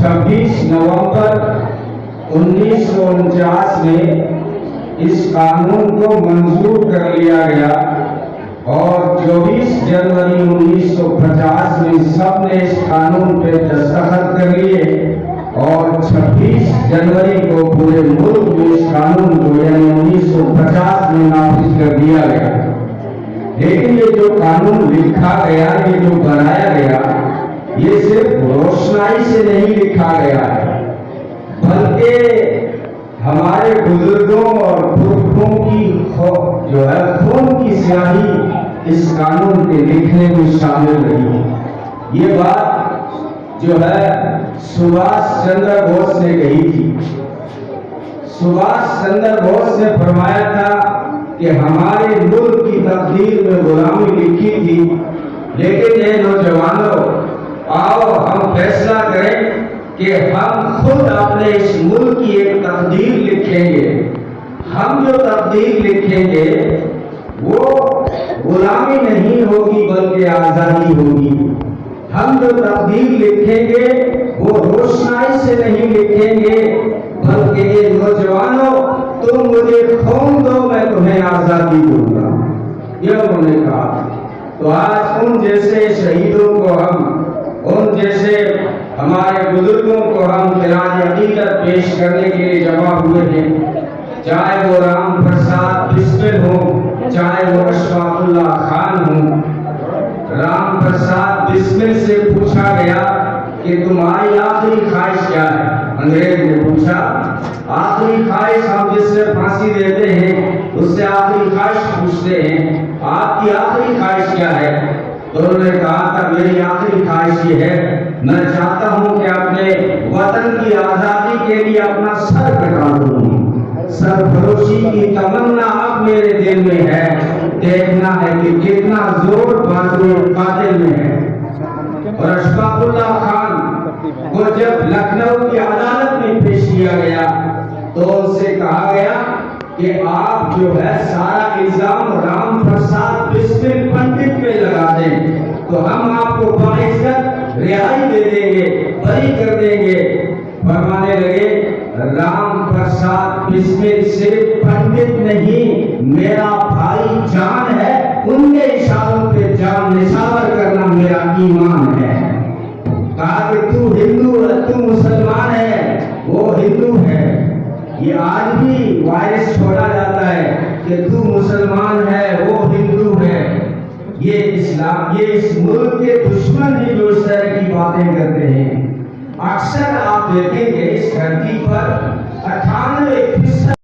26 नवंबर 1949 में इस कानून को मंजूर कर लिया गया और 24 जनवरी 1950 में सबने इस कानून पे दस्तखत कर लिए और 26 जनवरी को पूरे मुल्क में इस कानून को यानी 1950 में नाफिज कर दिया गया। लेकिन ये जो कानून लिखा गया, ये जो बनाया गया, ये सिर्फ रोशनाई से नहीं लिखा गया है, बल्कि हमारे बुजुर्गों और पुरखों की जो है खून की स्याही इस कानून के लिखने में शामिल रही। ये बात जो है सुभाष चंद्र बोस ने कही थी। सुभाष चंद्र बोस ने फरमाया था कि हमारे मुल्क की तकदीर में गुलामी लिखी थी, लेकिन ये नौजवानों, आओ हम फैसला करें कि हम खुद अपने इस मुल्क की एक तकदीर लिखेंगे। हम जो तकदीर लिखेंगे वो गुलामी नहीं होगी बल्कि आजादी होगी। हम जो तकदीर लिखेंगे वो रोशनाई से नहीं लिखेंगे बल्कि ये नौजवानों, तुम मुझे खून दो, मैं तुम्हें आजादी दूंगा, यह उन्होंने कहा। तो आज उन जैसे शहीदों को हम, उन जैसे हमारे बुजुर्गों को हम खिराज अकीदत पेश करने के लिए जमा हुए हैं, चाहे वो राम प्रसाद बिस्मिल हो, चाहे वो अशफाकुल्लाह खान हो। राम प्रसाद बिस्मिल से पूछा गया कि तुम्हारी आखिरी ख्वाहिश क्या है? अंग्रेज ने पूछा, आखिरी ख्वाहिश हम जिससे फांसी देते हैं उससे आखिरी ख्वाहिश पूछते हैं, आपकी आखिरी ख्वाहिश क्या है? तो उन्होंने कहा था, मेरी आखिरी ख्वाहिश ये है, मैं चाहता हूं कि अपने वतन की आजादी के लिए अपना सर कटा दूं। सरफरोशी की तमन्ना अब मेरे दिल में है, देखना है कि कितना जोर बाजुए कातिल में है। और अशफाकुल्लाह खान को जब लखनऊ की अदालत में पेश किया गया तो उनसे कहा गया कि आप जो है सारा इल्जाम राम प्रसाद बिस्मिल पंडित पे लगा दें तो हम आपको बाइज्जत रिहाई दे देंगे, बरी कर देंगे। फरमाने लगे, राम प्रसाद बिस्मिल सिर्फ पंडित नहीं, मेरा भाई जान है, उनके इशारों पे जान निशावर करना मेरा ईमान है। कहा कि तू हिंदू है, तू मुसलमान है, वो हिंदू है। ये आज भी वायरस छोड़ा जाता है कि तू मुसलमान है, वो हिंदू है। ये इस्लाम, ये इस मुल्क के दुश्मन ही जो इस तरह की बातें करते हैं। अक्सर आप देखेंगे इस धरती पर 98